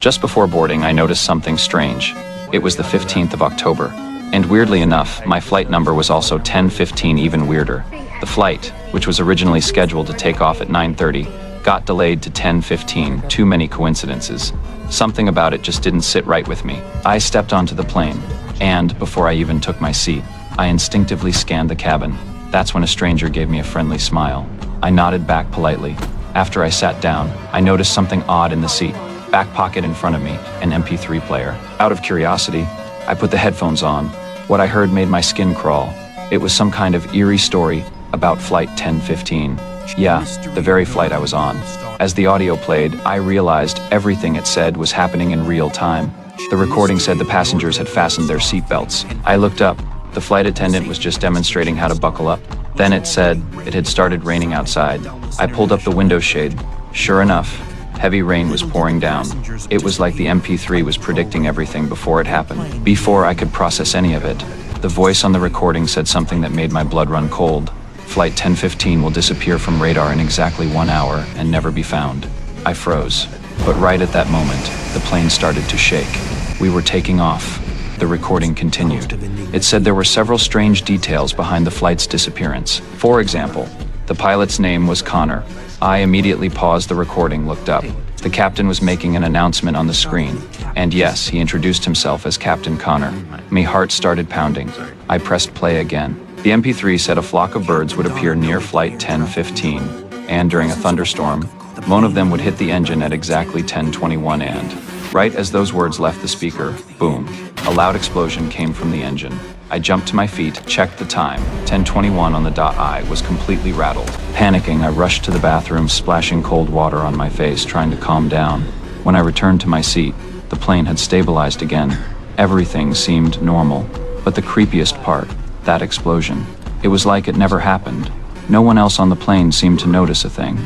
Just before boarding, I noticed something strange. It was the 15th of October. And weirdly enough, my flight number was also 1015, even weirder. The flight, which was originally scheduled to take off at 9:30, got delayed to 10:15. Too many coincidences. Something about it just didn't sit right with me. I stepped onto the plane, and before I even took my seat, I instinctively scanned the cabin. That's when a stranger gave me a friendly smile. I nodded back politely. After I sat down, I noticed something odd in the seat. Back pocket in front of me, an MP3 player. Out of curiosity, I put the headphones on. What I heard made my skin crawl. It was some kind of eerie story about Flight 1015. Yeah, the very flight I was on. As the audio played, I realized everything it said was happening in real time. The recording said the passengers had fastened their seatbelts. I looked up. The flight attendant was just demonstrating how to buckle up. Then it said it had started raining outside. I pulled up the window shade. Sure enough, heavy rain was pouring down. It was like the MP3 was predicting everything before it happened. Before I could process any of it, the voice on the recording said something that made my blood run cold. Flight 1015 will disappear from radar in exactly 1 hour and never be found. I froze. But right at that moment, the plane started to shake. We were taking off. The recording continued. It said there were several strange details behind the flight's disappearance. For example, the pilot's name was Connor. I immediately paused the recording, looked up. The captain was making an announcement on the screen. And yes, he introduced himself as Captain Connor. My heart started pounding. I pressed play again. The MP3 said a flock of birds would appear near Flight 1015, and during a thunderstorm, one of them would hit the engine at exactly 10:21 and, right as those words left the speaker, boom, a loud explosion came from the engine. I jumped to my feet, checked the time, 10:21 on the dot. I was completely rattled. Panicking, I rushed to the bathroom, splashing cold water on my face, trying to calm down. When I returned to my seat, the plane had stabilized again. Everything seemed normal, but the creepiest part, that explosion. It was like it never happened. No one else on the plane seemed to notice a thing.